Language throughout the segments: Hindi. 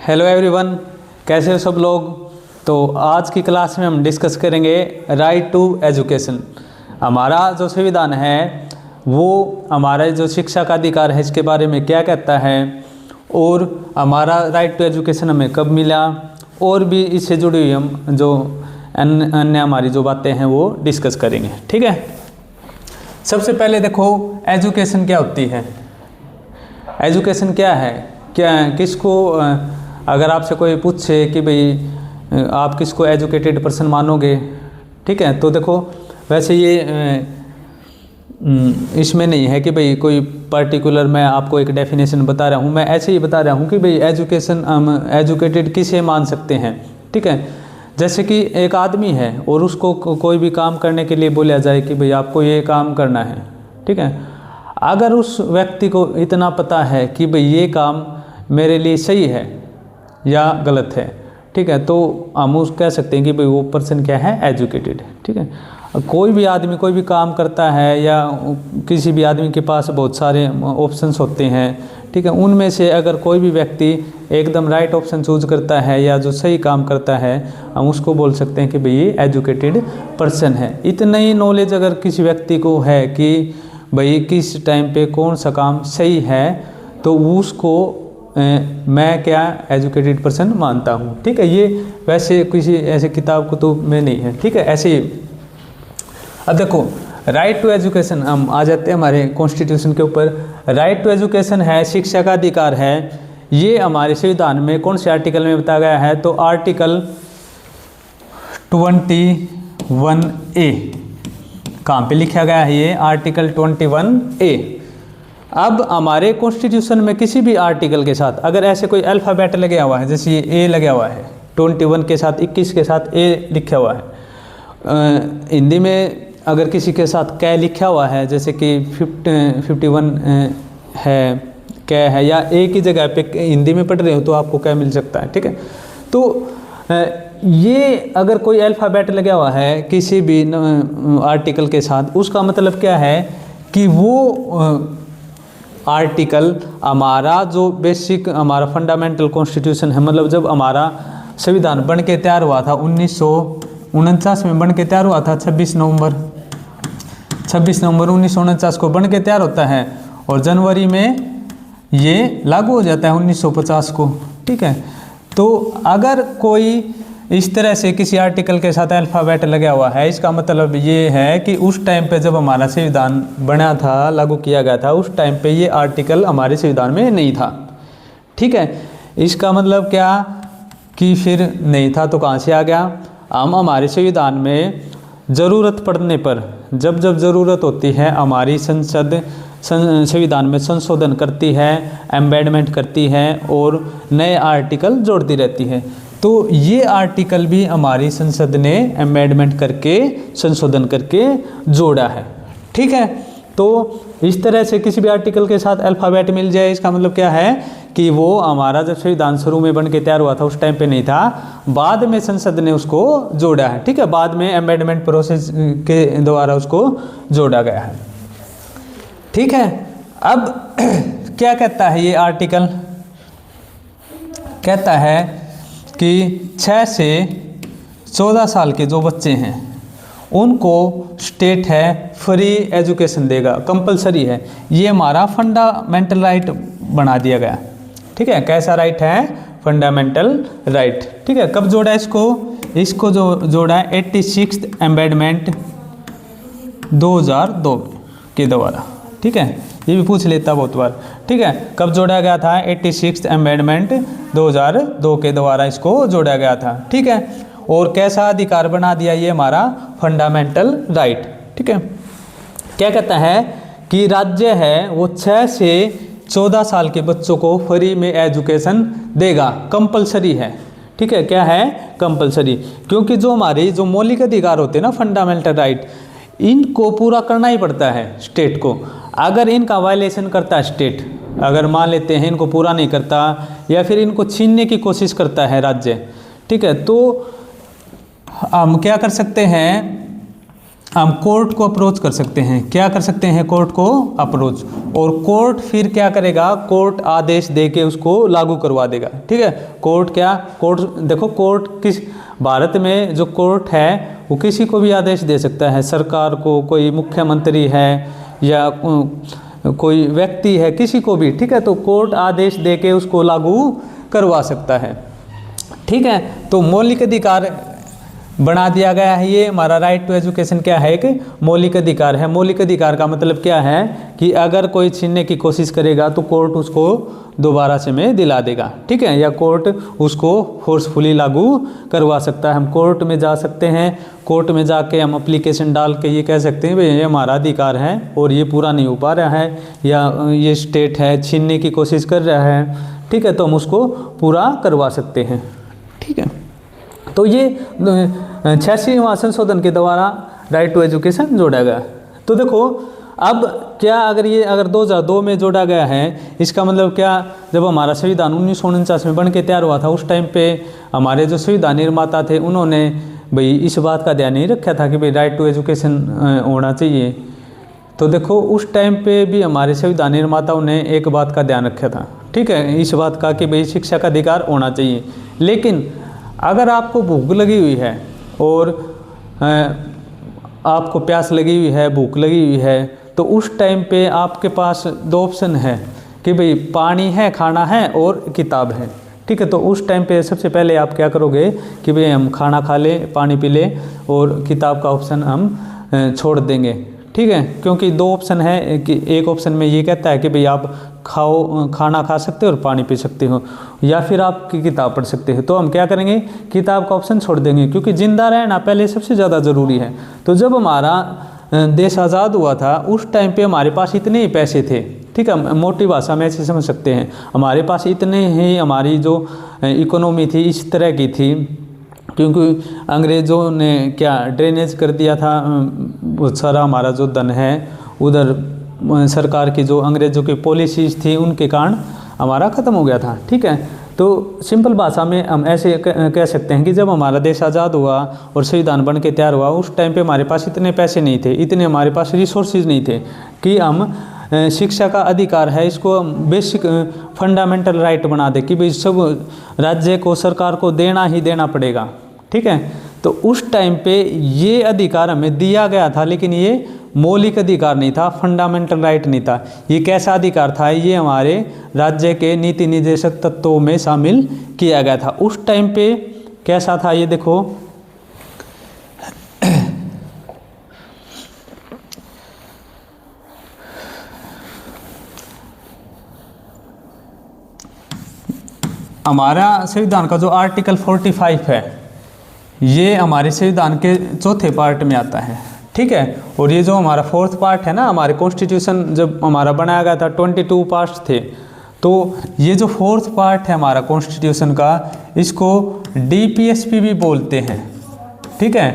हेलो एवरीवन, कैसे हो सब लोग। तो आज की क्लास में हम डिस्कस करेंगे राइट टू एजुकेशन। हमारा जो संविधान है वो हमारा जो शिक्षा का अधिकार है इसके बारे में क्या कहता है, और हमारा राइट टू एजुकेशन हमें कब मिला, और भी इससे जुड़ी हुई हम जो अन्य हमारी जो बातें हैं वो डिस्कस करेंगे। ठीक है, सबसे पहले देखो एजुकेशन क्या होती है। एजुकेशन क्या है, किसको अगर आपसे कोई पूछे कि भाई आप किसको एजुकेटेड पर्सन मानोगे, ठीक है, तो देखो वैसे ये इसमें नहीं है कि भाई कोई पर्टिकुलर मैं आपको एक डेफिनेशन बता रहा हूँ, मैं ऐसे ही बता रहा हूँ कि भाई एजुकेशन हम एजुकेटेड किसे मान सकते हैं। ठीक है, जैसे कि एक आदमी है और उसको कोई भी काम करने के लिए बोला जाए कि भाई आपको ये काम करना है, ठीक है, अगर उस व्यक्ति को इतना पता है कि भाई ये काम मेरे लिए सही है या गलत है, ठीक है, तो हम उस कह सकते हैं कि भाई वो पर्सन क्या है, एजुकेटेड है। ठीक है, कोई भी आदमी कोई भी काम करता है या किसी भी आदमी के पास बहुत सारे ऑप्शंस होते हैं, ठीक है, उनमें से अगर कोई भी व्यक्ति एकदम राइट ऑप्शन चूज करता है या जो सही काम करता है, हम उसको बोल सकते हैं कि भाई ये एजुकेटेड पर्सन है। इतना ही नॉलेज अगर किसी व्यक्ति को है कि भाई किस टाइम पे कौन सा काम सही है, तो उसको मैं क्या एजुकेटेड पर्सन मानता हूँ। ठीक है, ये वैसे किसी ऐसे किताब को तो में नहीं है। ठीक है, ऐसे ही अब देखो राइट टू एजुकेशन हम आ जाते हैं हमारे कॉन्स्टिट्यूशन के ऊपर। राइट टू एजुकेशन है, शिक्षा का अधिकार है, ये हमारे संविधान में कौन से आर्टिकल में बताया गया है, तो आर्टिकल 21A कहाँ पे लिखा गया है, ये आर्टिकल 21A। अब हमारे कॉन्स्टिट्यूशन में किसी भी आर्टिकल के साथ अगर ऐसे कोई अल्फ़ाबेट लगा हुआ है, जैसे ये ए लगा हुआ है 21 के साथ, 21 के साथ ए लिखा हुआ है, हिंदी में अगर किसी के साथ कै लिखा हुआ है, जैसे कि 51 है कै है, या ए की जगह पे हिंदी में पढ़ रहे हो तो आपको कै मिल सकता है। ठीक है, तो ये अगर कोई अल्फ़ाबेट लगा हुआ है किसी भी आर्टिकल के साथ, उसका मतलब क्या है कि वो आर्टिकल हमारा जो बेसिक हमारा फंडामेंटल कॉन्स्टिट्यूशन है, मतलब जब हमारा संविधान बन के तैयार हुआ था 1949 में बन के तैयार हुआ था, 26 नवंबर 1949 को बन के तैयार होता है, और जनवरी में ये लागू हो जाता है 1950 को। ठीक है, तो अगर कोई इस तरह से किसी आर्टिकल के साथ अल्फ़ाबेट लगा हुआ है, इसका मतलब ये है कि उस टाइम पे जब हमारा संविधान बना था, लागू किया गया था, उस टाइम पे ये आर्टिकल हमारे संविधान में नहीं था। ठीक है, इसका मतलब क्या कि फिर नहीं था तो कहाँ से आ गया। हम हमारे संविधान में ज़रूरत पड़ने पर, जब जब ज़रूरत होती है, हमारी संसद संविधान में संशोधन करती है, एम्बेंडमेंट करती है और नए आर्टिकल जोड़ती रहती है। तो ये आर्टिकल भी हमारी संसद ने अमेंडमेंट करके संशोधन करके जोड़ा है। ठीक है, तो इस तरह से किसी भी आर्टिकल के साथ अल्फ़ाबेट मिल जाए, इसका मतलब क्या है कि वो हमारा जब संविधान शुरू में बन के तैयार हुआ था उस टाइम पे नहीं था, बाद में संसद ने उसको जोड़ा है। ठीक है, बाद में अमेंडमेंट प्रोसेस के द्वारा उसको जोड़ा गया है। ठीक है, अब क्या कहता है ये आर्टिकल, कहता है कि 6 से 14 साल के जो बच्चे हैं उनको स्टेट है फ्री एजुकेशन देगा, कंपलसरी है। ये हमारा फंडामेंटल राइट बना दिया गया। ठीक है, कैसा राइट है, फंडामेंटल राइट। ठीक है, कब जोड़ा इसको जो जोड़ा है 86th अमेंडमेंट 2002 के द्वारा। ठीक है, ये भी पूछ लेता बहुत बार। ठीक है, कब जोड़ा गया था, 86th अमेंडमेंट 2002 के द्वारा इसको जोड़ा गया था। ठीक है, और कैसा अधिकार बना दिया, ये हमारा फंडामेंटल राइट। ठीक है, क्या कहता है कि राज्य है वो 6 से 14 साल के बच्चों को फ्री में एजुकेशन देगा, कंपलसरी है। ठीक है, क्या है, कंपलसरी, क्योंकि जो हमारे जो मौलिक अधिकार होते हैं ना, फंडामेंटल राइट, इनको पूरा करना ही पड़ता है स्टेट को। अगर इनका वायलेशन करता है स्टेट, अगर मान लेते हैं इनको पूरा नहीं करता या फिर इनको छीनने की कोशिश करता है राज्य, ठीक है, तो हम क्या कर सकते हैं हम कोर्ट को अप्रोच कर सकते हैं। क्या कर सकते हैं? कोर्ट को अप्रोच। और कोर्ट फिर क्या करेगा? कोर्ट आदेश दे के उसको लागू करवा देगा। ठीक है, कोर्ट क्या, कोर्ट देखो, कोर्ट किस, भारत में जो कोर्ट है वो किसी को भी आदेश दे सकता है, सरकार को, कोई मुख्यमंत्री है या कोई व्यक्ति है, किसी को भी। ठीक है, तो कोर्ट आदेश दे के उसको लागू करवा सकता है। ठीक है, तो मौलिक अधिकार बना दिया गया है। ये हमारा राइट टू एजुकेशन क्या है? एक मौलिक अधिकार है। मौलिक अधिकार का मतलब क्या है कि अगर कोई छीनने की कोशिश करेगा तो कोर्ट उसको दोबारा से में दिला देगा। ठीक है, या कोर्ट उसको फोर्सफुली लागू करवा सकता है। हम कोर्ट में जा सकते हैं, कोर्ट में जाके हम एप्लीकेशन डाल के ये कह सकते हैं भाई ये हमारा अधिकार है और ये पूरा नहीं हो पा रहा है, या ये स्टेट है छीनने की कोशिश कर रहा है। ठीक है, तो हम उसको पूरा करवा सकते हैं। ठीक है, तो ये 86वां संशोधन के द्वारा राइट टू एजुकेशन जोड़ा गया। तो देखो अब क्या, अगर 2002 में जोड़ा गया है, इसका मतलब क्या, जब हमारा संविधान 1949 में बन के तैयार हुआ था, उस टाइम पे हमारे जो संविधान निर्माता थे उन्होंने भाई इस बात का ध्यान नहीं रखा था कि भाई राइट टू एजुकेशन होना चाहिए। तो देखो उस टाइम पे भी हमारे संविधान निर्माताओं ने एक बात का ध्यान रखा था। ठीक है, इस बात का कि भाई शिक्षा का अधिकार होना चाहिए। लेकिन अगर आपको भूख लगी हुई है और आपको प्यास लगी हुई है, भूख लगी हुई है, तो उस टाइम पे आपके पास दो ऑप्शन है कि भाई पानी है, खाना है और किताब है। ठीक है, तो उस टाइम पे सबसे पहले आप क्या करोगे कि भाई हम खाना खा लें, पानी पी लें और किताब का ऑप्शन हम छोड़ देंगे। ठीक है, क्योंकि दो ऑप्शन है कि एक ऑप्शन में ये कहता है कि भाई आप खाना खा सकते हो और पानी पी सकते हो, या फिर आप किताब पढ़ सकते हो। तो हम क्या करेंगे? किताब का ऑप्शन छोड़ देंगे, क्योंकि जिंदा रहना पहले सबसे ज़्यादा ज़रूरी है। तो जब हमारा देश आज़ाद हुआ था उस टाइम पे हमारे पास इतने ही पैसे थे। ठीक है, मोटी भाषा में ऐसे समझ सकते हैं, हमारे पास इतने ही, हमारी जो इकोनॉमी थी इस तरह की थी, क्योंकि अंग्रेज़ों ने क्या ड्रेनेज कर दिया था बहुत सारा हमारा जो धन है उधर, सरकार की जो अंग्रेज़ों की पॉलिसीज़ थी उनके कारण हमारा ख़त्म हो गया था। ठीक है, तो सिंपल भाषा में हम ऐसे कह सकते हैं कि जब हमारा देश आज़ाद हुआ और संविधान बन के तैयार हुआ उस टाइम पे हमारे पास इतने पैसे नहीं थे, इतने हमारे पास रिसोर्सेज नहीं थे कि हम शिक्षा का अधिकार है इसको बेसिक फंडामेंटल राइट बना दे कि भाई सब राज्य को, सरकार को देना ही देना पड़ेगा। ठीक है, तो उस टाइम पे ये अधिकार हमें दिया गया था, लेकिन ये मौलिक अधिकार नहीं था, फंडामेंटल राइट नहीं था। ये कैसा अधिकार था? ये हमारे राज्य के नीति निर्देशक तत्वों में शामिल किया गया था। उस टाइम पे कैसा था ये देखो, हमारा संविधान का जो आर्टिकल 45 है ये हमारे संविधान के चौथे पार्ट में आता है। ठीक है, और ये जो हमारा फोर्थ पार्ट है ना, हमारे कॉन्स्टिट्यूशन जब हमारा बनाया गया था 22 पार्ट्स थे, तो ये जो फोर्थ पार्ट है हमारा कॉन्स्टिट्यूशन का, इसको DPSP भी बोलते हैं। ठीक है,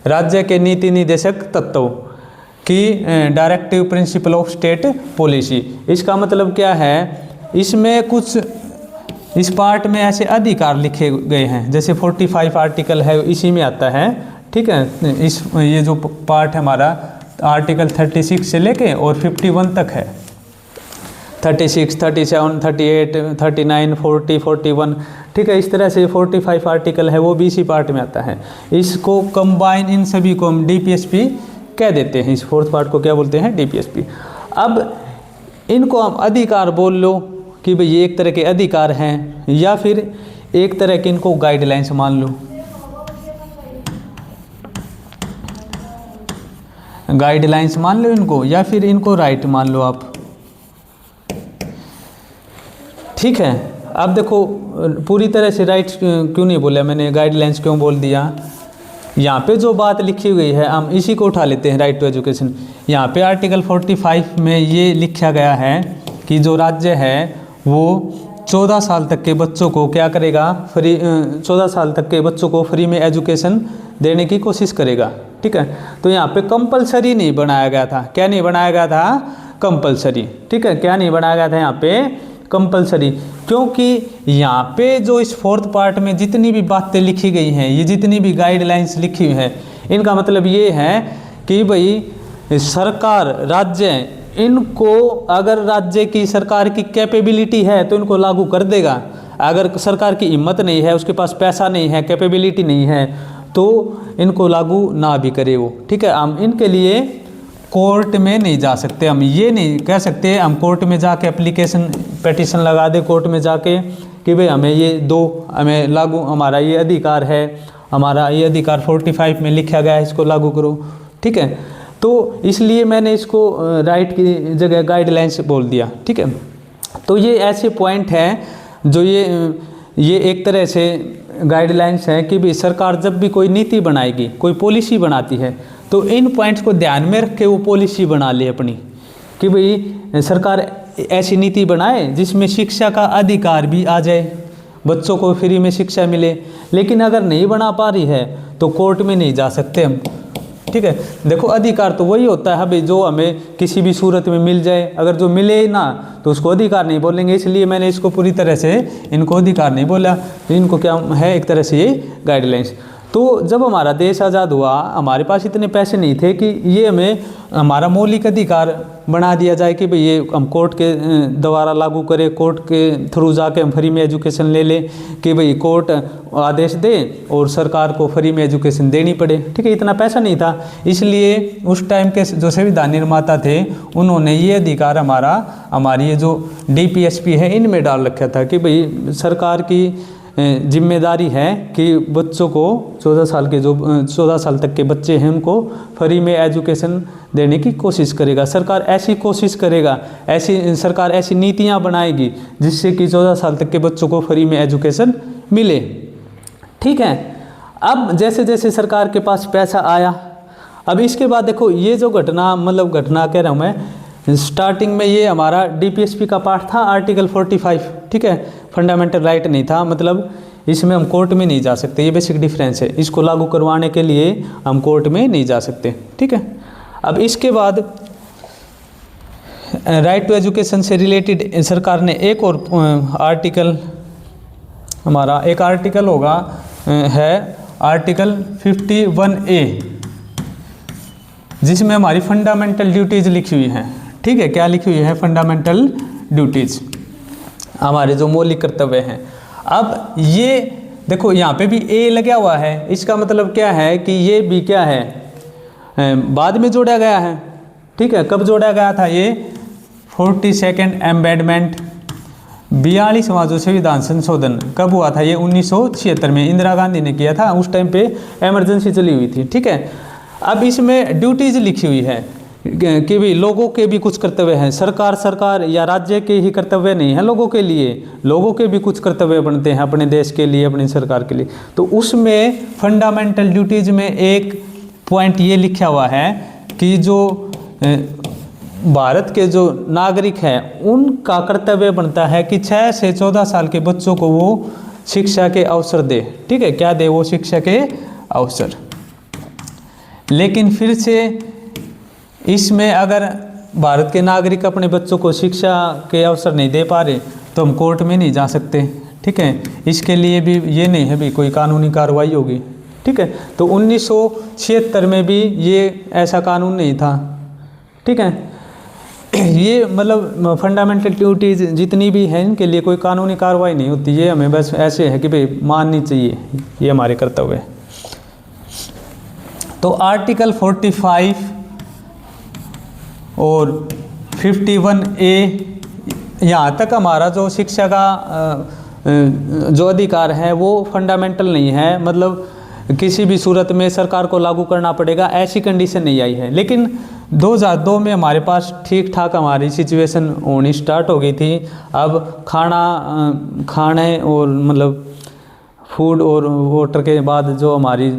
राज्य के नीति निर्देशक तत्व की directive principle of state policy. इसका मतलब क्या है? इसमें कुछ इस पार्ट में ऐसे अधिकार लिखे गए हैं, जैसे 45 आर्टिकल है इसी में आता है। ठीक है, ये जो पार्ट है हमारा आर्टिकल 36 से लेके और 51 तक है, 36, 37, 38, 39, 40, 41। ठीक है, इस तरह से 45 आर्टिकल है वो भी इसी पार्ट में आता है। इसको कंबाइन, इन सभी को हम DPSP कह देते हैं। इस फोर्थ पार्ट को क्या बोलते हैं? DPSP। अब इनको हम अधिकार बोल लो कि भाई ये एक तरह के अधिकार हैं, या फिर एक तरह के इनको गाइडलाइंस मान लो, गाइडलाइंस मान लो इनको, या फिर इनको राइट मान लो आप। ठीक है, अब देखो पूरी तरह से राइट क्यों नहीं बोला मैंने, गाइडलाइंस क्यों बोल दिया? यहाँ पे जो बात लिखी हुई है हम इसी को उठा लेते हैं, राइट टू एजुकेशन। यहाँ पे आर्टिकल 45 में ये लिखा गया है कि जो राज्य है वो 14 साल तक के बच्चों को क्या करेगा? 14 साल तक के बच्चों को फ्री में एजुकेशन देने की कोशिश करेगा। ठीक है, तो यहाँ पे कंपलसरी नहीं बनाया गया था। क्या नहीं बनाया गया था? कंपलसरी। ठीक है, क्या नहीं बनाया गया था यहाँ पे? कंपलसरी। क्योंकि यहाँ पे जो इस फोर्थ पार्ट में जितनी भी बातें लिखी गई हैं, ये जितनी भी गाइडलाइंस लिखी हुई हैं, इनका मतलब ये है कि भाई सरकार, राज्य, इनको अगर राज्य की सरकार की कैपेबिलिटी है तो इनको लागू कर देगा। अगर सरकार की हिम्मत नहीं है, उसके पास पैसा नहीं है, कैपेबिलिटी नहीं है, तो इनको लागू ना भी करे वो, ठीक है। हम इनके लिए कोर्ट में नहीं जा सकते, हम ये नहीं कह सकते हम कोर्ट में जाके एप्लीकेशन पिटीशन लगा दे कोर्ट में जाके कि भाई हमें ये दो, हमें लागू, हमारा ये अधिकार है, हमारा ये अधिकार 45 में लिखा गया है, इसको लागू करो, ठीक है। तो इसलिए मैंने इसको राइट की जगह गाइडलाइंस बोल दिया, ठीक है। तो ये ऐसे पॉइंट हैं जो ये एक तरह से गाइडलाइंस हैं कि भाई सरकार जब भी कोई नीति बनाएगी, कोई पॉलिसी बनाती है, तो इन पॉइंट्स को ध्यान में रख के वो पॉलिसी बना ले अपनी, कि भाई सरकार ऐसी नीति बनाए जिसमें शिक्षा का अधिकार भी आ जाए, बच्चों को फ्री में शिक्षा मिले। लेकिन अगर नहीं बना पा रही है तो कोर्ट में नहीं जा सकते हम, ठीक है। देखो अधिकार तो वही होता है भाई जो हमें किसी भी सूरत में मिल जाए, अगर जो मिले ना तो उसको अधिकार नहीं बोलेंगे। इसलिए मैंने इसको पूरी तरह से इनको अधिकार नहीं बोला, इनको क्या है एक तरह से ये गाइडलाइंस। तो जब हमारा देश आज़ाद हुआ, हमारे पास इतने पैसे नहीं थे कि ये हमें हमारा मौलिक अधिकार बना दिया जाए कि भाई ये हम कोर्ट के द्वारा लागू करें, कोर्ट के थ्रू जाके हम फ्री में एजुकेशन ले लें, कि भाई कोर्ट आदेश दे और सरकार को फ्री में एजुकेशन देनी पड़े, ठीक है। इतना पैसा नहीं था, इसलिए उस टाइम के जो संविधान निर्माता थे उन्होंने ये अधिकार हमारी ये जो DPSP है इनमें डाल रखा था कि भाई सरकार की जिम्मेदारी है कि बच्चों को 14 साल तक के बच्चे हैं उनको फ्री में एजुकेशन देने की कोशिश करेगा। सरकार ऐसी कोशिश करेगा, सरकार ऐसी नीतियां बनाएगी जिससे कि 14 साल तक के बच्चों को फ्री में एजुकेशन मिले, ठीक है। अब जैसे जैसे सरकार के पास पैसा आया, अब इसके बाद देखो ये जो घटना कह रहा हूँ मैं, स्टार्टिंग में ये हमारा DPSP का पार्ट था आर्टिकल 45, ठीक है। फंडामेंटल राइट नहीं था, मतलब इसमें हम कोर्ट में नहीं जा सकते, ये बेसिक डिफरेंस है। इसको लागू करवाने के लिए हम कोर्ट में नहीं जा सकते, ठीक है। अब इसके बाद राइट टू एजुकेशन से रिलेटेड सरकार ने एक और आर्टिकल, हमारा एक आर्टिकल होगा है आर्टिकल 51A, जिसमें हमारी फंडामेंटल ड्यूटीज़ लिखी हुई हैं, ठीक है। क्या लिखी हुई है? फंडामेंटल ड्यूटीज़, हमारे जो मौलिक कर्तव्य हैं। अब ये देखो यहाँ पे भी A लगा हुआ है, इसका मतलब क्या है कि ये भी क्या है, बाद में जोड़ा गया है, ठीक है। कब जोड़ा गया था? ये 42nd एम्बेडमेंट, 42वां जो संविधान संशोधन कब हुआ था? ये 1976 में इंदिरा गांधी ने किया था, उस टाइम पे इमरजेंसी चली हुई थी, ठीक है। अब इसमें ड्यूटीज लिखी हुई है कि भाई लोगों के भी कुछ कर्तव्य हैं, सरकार या राज्य के ही कर्तव्य नहीं है, लोगों के लिए, लोगों के भी कुछ कर्तव्य बनते हैं अपने देश के लिए, अपनी सरकार के लिए। तो उसमें फंडामेंटल ड्यूटीज में एक पॉइंट ये लिखा हुआ है कि जो भारत के जो नागरिक हैं उनका कर्तव्य बनता है कि 6 से 14 साल के बच्चों को वो शिक्षा के अवसर दे, ठीक है। क्या दे? वो शिक्षा के अवसर। लेकिन फिर से इसमें अगर भारत के नागरिक अपने बच्चों को शिक्षा के अवसर नहीं दे पा रहे तो हम कोर्ट में नहीं जा सकते, ठीक है। इसके लिए भी ये नहीं है भी कोई कानूनी कार्रवाई होगी, ठीक है। तो 1976 में भी ये ऐसा कानून नहीं था, ठीक है। ये मतलब फंडामेंटल ड्यूटीज जितनी भी हैं इनके लिए कोई कानूनी कार्रवाई नहीं होती, ये हमें बस ऐसे है कि भाई माननी चाहिए, ये हमारे कर्तव्य है। तो आर्टिकल 45 और 51A यहाँ तक हमारा जो शिक्षा का जो अधिकार है वो फंडामेंटल नहीं है, मतलब किसी भी सूरत में सरकार को लागू करना पड़ेगा ऐसी कंडीशन नहीं आई है। लेकिन 2002 में हमारे पास ठीक ठाक हमारी सिचुएशन होनी स्टार्ट हो गई थी। अब खाने और मतलब फूड और वाटर के बाद जो हमारी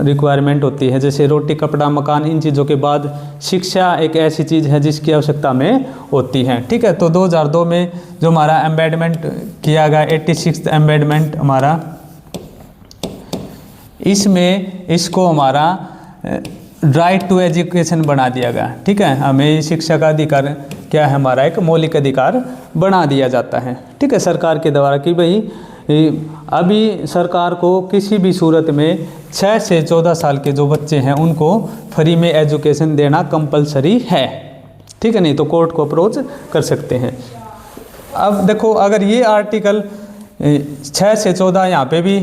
रिक्वायरमेंट होती है, जैसे रोटी, कपड़ा, मकान, इन चीज़ों के बाद शिक्षा एक ऐसी चीज़ है जिसकी आवश्यकता में होती है, ठीक है। तो 2002 में जो हमारा एम्बेडमेंट किया गया 86th एम्बेडमेंट हमारा, इसमें इसको हमारा राइट टू एजुकेशन बना दिया गया, ठीक है। हमें शिक्षा का अधिकार क्या है? हमारा एक मौलिक अधिकार बना दिया जाता है, ठीक है, सरकार के द्वारा कि भाई अभी सरकार को किसी भी सूरत में 6 से 14 साल के जो बच्चे हैं उनको फ्री में एजुकेशन देना कंपलसरी है, ठीक है, नहीं तो कोर्ट को अप्रोच कर सकते हैं। अब देखो अगर ये आर्टिकल 6 से 14, यहाँ पे भी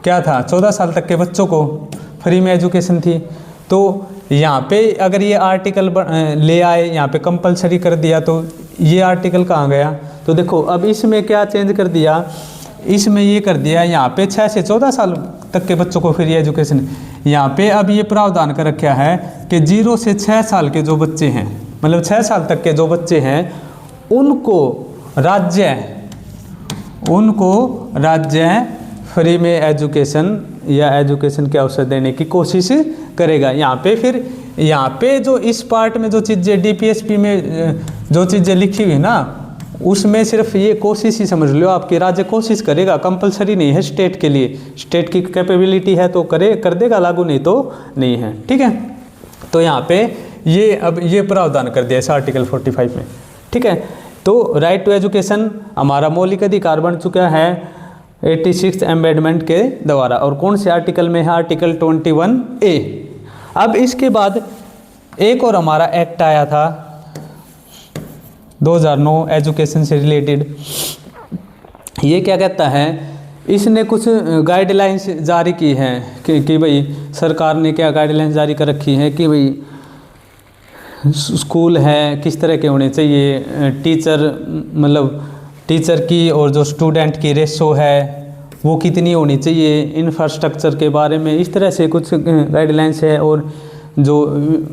क्या था, 14 साल तक के बच्चों को फ्री में एजुकेशन थी, तो यहाँ पे अगर ये आर्टिकल ले आए, यहाँ पे कंपलसरी कर दिया, तो ये आर्टिकल कहाँ गया। तो देखो अब इसमें क्या चेंज कर दिया, इसमें ये कर दिया यहाँ पे 6 से 14 साल तक के बच्चों को फ्री एजुकेशन। यहाँ पे अब ये प्रावधान कर रखा है कि 0 से 6 साल के जो बच्चे हैं, मतलब 6 साल तक के जो बच्चे हैं उनको राज्य फ्री में एजुकेशन या एजुकेशन के अवसर देने की कोशिश करेगा। यहाँ पे जो इस पार्ट में जो चीज़ें डीपीएसपी में जो चीज़ें लिखी हुई ना, उसमें सिर्फ ये कोशिश ही समझ लो आपकी, राज्य कोशिश करेगा, कंपलसरी नहीं है स्टेट के लिए। स्टेट की कैपेबिलिटी है तो कर देगा लागू, नहीं तो नहीं है, ठीक है। तो यहाँ पे ये अब ये प्रावधान कर दिया इस आर्टिकल 45 में, ठीक है। तो राइट टू एजुकेशन हमारा मौलिक अधिकार बन चुका है 86 एमेंडमेंट के द्वारा। और कौन से आर्टिकल में है, आर्टिकल 21A। अब इसके बाद एक और हमारा एक्ट आया था 2009 एजुकेशन से रिलेटेड। ये क्या कहता है, इसने कुछ गाइडलाइंस जारी की हैं कि भाई सरकार ने क्या गाइडलाइंस जारी कर रखी है कि भाई स्कूल है किस तरह के होने चाहिए, टीचर की और जो स्टूडेंट की रेशो है वो कितनी होनी चाहिए, इंफ्रास्ट्रक्चर के बारे में इस तरह से कुछ गाइडलाइंस है। और जो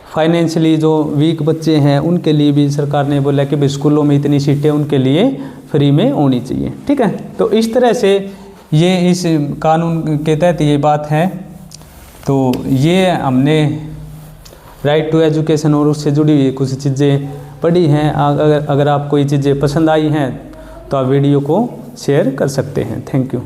फाइनेंशियली जो वीक बच्चे हैं उनके लिए भी सरकार ने बोला कि भाई स्कूलों में इतनी सीटें उनके लिए फ्री में होनी चाहिए, ठीक है। तो इस तरह से ये इस कानून के तहत ये बात है। तो ये हमने राइट टू एजुकेशन और उससे जुड़ी हुई कुछ चीज़ें पढ़ी हैं। अगर आपको ये चीज़ें पसंद आई हैं तो आप वीडियो को शेयर कर सकते हैं। Thank you.